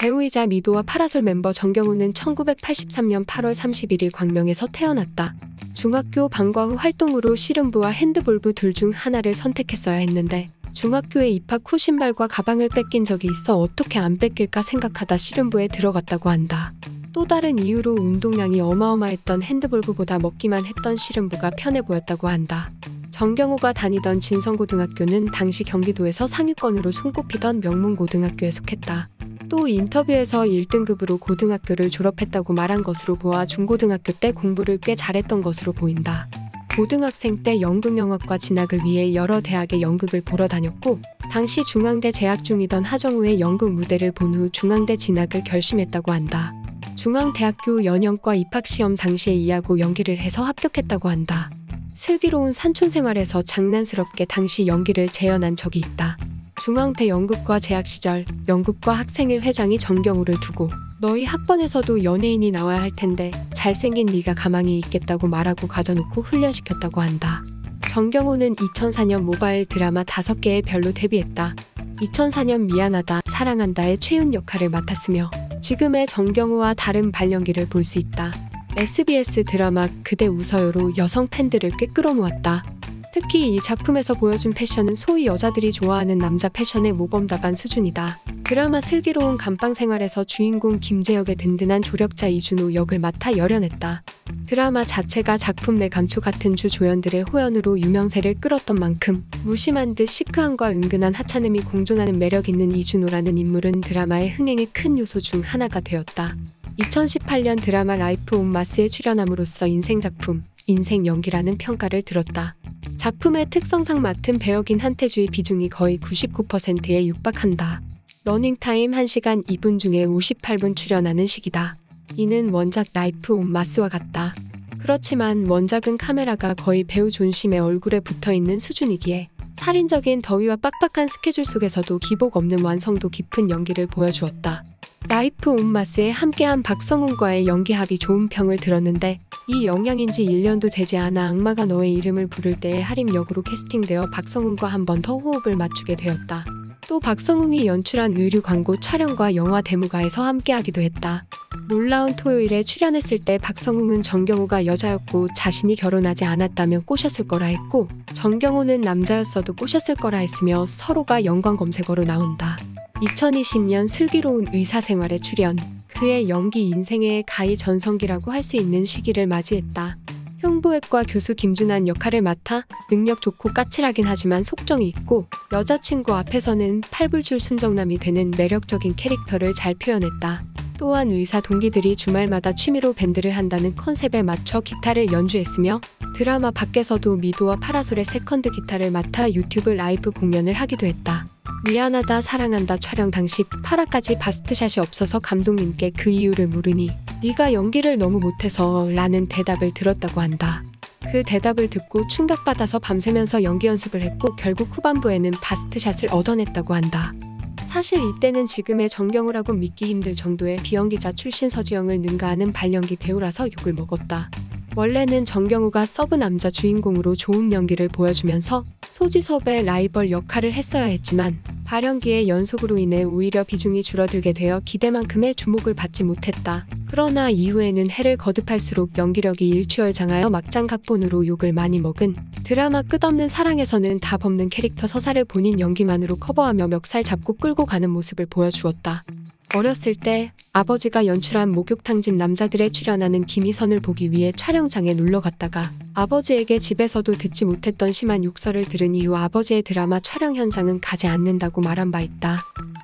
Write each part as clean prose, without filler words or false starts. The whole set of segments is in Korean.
배우이자 미도와 파라솔 멤버 정경우는 1983년 8월 31일 광명에서 태어났다. 중학교 방과 후 활동으로 씨름부와 핸드볼부 둘 중 하나를 선택했어야 했는데 중학교에 입학 후 신발과 가방을 뺏긴 적이 있어 어떻게 안 뺏길까 생각하다 씨름부에 들어갔다고 한다. 또 다른 이유로 운동량이 어마어마했던 핸드볼부보다 먹기만 했던 씨름부가 편해 보였다고 한다. 정경우가 다니던 진성고등학교는 당시 경기도에서 상위권으로 손꼽히던 명문고등학교에 속했다. 또 인터뷰에서 1등급으로 고등학교를 졸업했다고 말한 것으로 보아 중고등학교 때 공부를 꽤 잘했던 것으로 보인다. 고등학생 때 연극영화과 진학을 위해 여러 대학의 연극을 보러 다녔고 당시 중앙대 재학 중이던 하정우의 연극 무대를 본 후 중앙대 진학을 결심했다고 한다. 중앙대학교 연영과 입학시험 당시에 이하고 연기를 해서 합격했다고 한다. 슬기로운 산촌생활에서 장난스럽게 당시 연기를 재현한 적이 있다. 중앙대 연극과 재학 시절 연극과 학생회 회장이 정경우를 두고 너희 학번에서도 연예인이 나와야 할 텐데 잘생긴 네가 가망이 있겠다고 말하고 가둬놓고 훈련시켰다고 한다. 정경우는 2004년 모바일 드라마 5개의 별로 데뷔했다. 2004년 미안하다, 사랑한다의 최윤 역할을 맡았으며 지금의 정경우와 다른 발연기를 볼 수 있다. SBS 드라마 그대 웃어요로 여성 팬들을 꽤 끌어모았다. 특히 이 작품에서 보여준 패션은 소위 여자들이 좋아하는 남자 패션의 모범답안 수준이다. 드라마 슬기로운 감방 생활에서 주인공 김재혁의 든든한 조력자 이준호 역을 맡아 열연했다. 드라마 자체가 작품 내 감초 같은 주 조연들의 호연으로 유명세를 끌었던 만큼 무심한 듯 시크함과 은근한 하찮음이 공존하는 매력 있는 이준호라는 인물은 드라마의 흥행의 큰 요소 중 하나가 되었다. 2018년 드라마 라이프 온 마스에 출연함으로써 인생작품, 인생연기라는 평가를 들었다. 작품의 특성상 맡은 배역인 한태주의 비중이 거의 99%에 육박한다. 러닝타임 1시간 2분 중에 58분 출연하는 시기다. 이는 원작 라이프 온 마스와 같다. 그렇지만 원작은 카메라가 거의 배우 존심의 얼굴에 붙어있는 수준이기에 살인적인 더위와 빡빡한 스케줄 속에서도 기복 없는 완성도 깊은 연기를 보여주었다. 라이프 온 마스에 함께한 박성훈과의 연기합이 좋은 평을 들었는데 이 영향인지 1년도 되지 않아 악마가 너의 이름을 부를 때의 하림 역으로 캐스팅되어 박성훈과 한 번 더 호흡을 맞추게 되었다. 또 박성훈이 연출한 의류 광고 촬영과 영화 데모가에서 함께하기도 했다. 놀라운 토요일에 출연했을 때 박성훈은 정경우가 여자였고 자신이 결혼하지 않았다며 꼬셨을 거라 했고 정경우는 남자였어도 꼬셨을 거라 했으며 서로가 연관 검색어로 나온다. 2020년 슬기로운 의사생활에 출연, 그의 연기 인생의 가히 전성기라고 할 수 있는 시기를 맞이했다. 흉부외과 교수 김준한 역할을 맡아 능력 좋고 까칠하긴 하지만 속정이 있고 여자친구 앞에서는 팔불출 순정남이 되는 매력적인 캐릭터를 잘 표현했다. 또한 의사 동기들이 주말마다 취미로 밴드를 한다는 컨셉에 맞춰 기타를 연주했으며 드라마 밖에서도 미도와 파라솔의 세컨드 기타를 맡아 유튜브 라이브 공연을 하기도 했다. 미안하다 사랑한다 촬영 당시 파라까지 바스트샷이 없어서 감독님께 그 이유를 물으니 네가 연기를 너무 못해서 라는 대답을 들었다고 한다. 그 대답을 듣고 충격받아서 밤새면서 연기 연습을 했고 결국 후반부에는 바스트샷을 얻어냈다고 한다. 사실 이때는 지금의 정경우라고 믿기 힘들 정도의 비연기자 출신 서지영을 능가하는 발연기 배우라서 욕을 먹었다. 원래는 정경우가 서브 남자 주인공으로 좋은 연기를 보여주면서 소지섭의 라이벌 역할을 했어야 했지만 발연기의 연속으로 인해 오히려 비중이 줄어들게 되어 기대만큼의 주목을 받지 못했다. 그러나 이후에는 해를 거듭할수록 연기력이 일취월장하여 막장 각본으로 욕을 많이 먹은 드라마 끝없는 사랑에서는 답 없는 캐릭터 서사를 본인 연기만으로 커버하며 멱살 잡고 끌고 가는 모습을 보여주었다. 어렸을 때 아버지가 연출한 목욕탕집 남자들에 출연하는 김희선을 보기 위해 촬영장에 놀러 갔다가 아버지에게 집에서도 듣지 못했던 심한 욕설을 들은 이후 아버지의 드라마 촬영 현장은 가지 않는다고 말한 바 있다.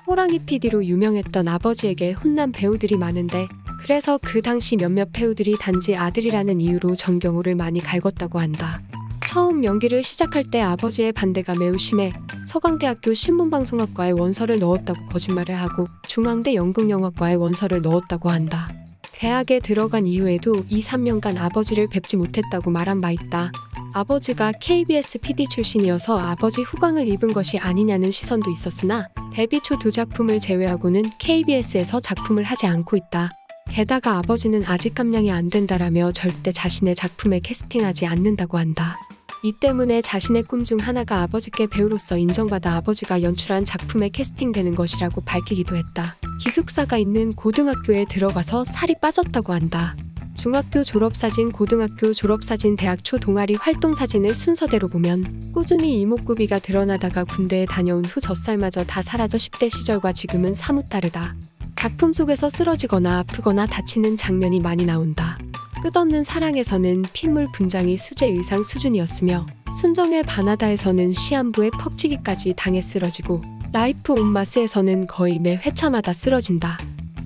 호랑이 PD로 유명했던 아버지에게 혼난 배우들이 많은데 그래서 그 당시 몇몇 배우들이 단지 아들이라는 이유로 정경우를 많이 갈궜다고 한다. 처음 연기를 시작할 때 아버지의 반대가 매우 심해 서강대학교 신문방송학과에 원서를 넣었다고 거짓말을 하고 중앙대 연극영화과에 원서를 넣었다고 한다. 대학에 들어간 이후에도 2, 3년간 아버지를 뵙지 못했다고 말한 바 있다. 아버지가 KBS PD 출신이어서 아버지 후광을 입은 것이 아니냐는 시선도 있었으나 데뷔 초 2작품을 제외하고는 KBS에서 작품을 하지 않고 있다. 게다가 아버지는 아직 감량이 안 된다라며 절대 자신의 작품에 캐스팅하지 않는다고 한다. 이 때문에 자신의 꿈 중 하나가 아버지께 배우로서 인정받아 아버지가 연출한 작품에 캐스팅되는 것이라고 밝히기도 했다. 기숙사가 있는 고등학교에 들어가서 살이 빠졌다고 한다. 중학교 졸업사진, 고등학교 졸업사진, 대학 초 동아리 활동사진을 순서대로 보면 꾸준히 이목구비가 드러나다가 군대에 다녀온 후 젖살마저 다 사라져 10대 시절과 지금은 사뭇 다르다. 작품 속에서 쓰러지거나 아프거나 다치는 장면이 많이 나온다. 끝없는 사랑에서는 핏물 분장이 수제 의상 수준이었으며 순정의 바나다에서는 시한부에 퍽치기까지 당해 쓰러지고 라이프 온 마스에서는 거의 매 회차마다 쓰러진다.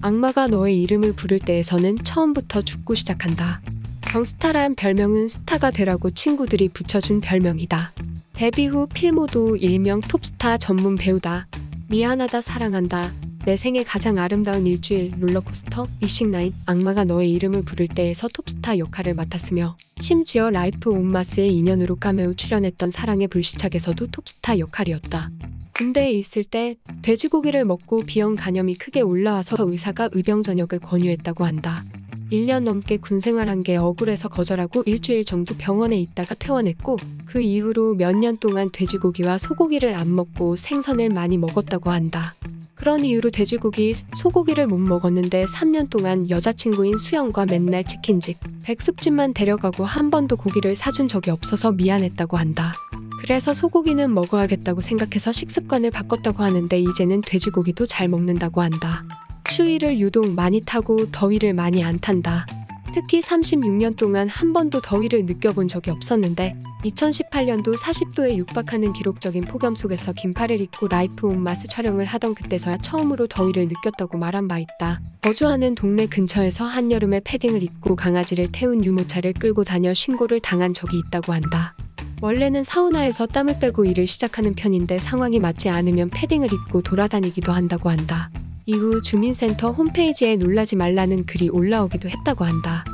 악마가 너의 이름을 부를 때에서는 처음부터 죽고 시작한다. 경스타란 별명은 스타가 되라고 친구들이 붙여준 별명이다. 데뷔 후 필모도 일명 톱스타 전문 배우다. 미안하다, 사랑한다, 내 생애 가장 아름다운 일주일, 롤러코스터, 미싱나잇, 악마가 너의 이름을 부를 때에서 톱스타 역할을 맡았으며 심지어 라이프 온 마스의 인연으로 카메오 출연했던 사랑의 불시착에서도 톱스타 역할이었다. 군대에 있을 때 돼지고기를 먹고 비형 간염이 크게 올라와서 의사가 의병전역을 권유했다고 한다. 1년 넘게 군 생활한 게 억울해서 거절하고 일주일 정도 병원에 있다가 퇴원했고 그 이후로 몇 년 동안 돼지고기와 소고기를 안 먹고 생선을 많이 먹었다고 한다. 그런 이유로 돼지고기, 소고기를 못 먹었는데 3년 동안 여자친구인 수영과 맨날 치킨집, 백숙집만 데려가고 한 번도 고기를 사준 적이 없어서 미안했다고 한다. 그래서 소고기는 먹어야겠다고 생각해서 식습관을 바꿨다고 하는데 이제는 돼지고기도 잘 먹는다고 한다. 추위를 유독 많이 타고 더위를 많이 안 탄다. 특히 36년 동안 한 번도 더위를 느껴본 적이 없었는데 2018년도 40도에 육박하는 기록적인 폭염 속에서 긴팔을 입고 라이프 온 마스 촬영을 하던 그때서야 처음으로 더위를 느꼈다고 말한 바 있다. 거주하는 동네 근처에서 한여름에 패딩을 입고 강아지를 태운 유모차를 끌고 다녀 신고를 당한 적이 있다고 한다. 원래는 사우나에서 땀을 빼고 일을 시작하는 편인데 상황이 맞지 않으면 패딩을 입고 돌아다니기도 한다고 한다. 이후 주민센터 홈페이지에 놀라지 말라는 글이 올라오기도 했다고 한다.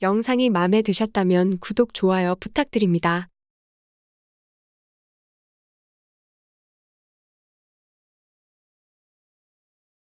영상이 마음에 드셨다면 구독, 좋아요 부탁드립니다.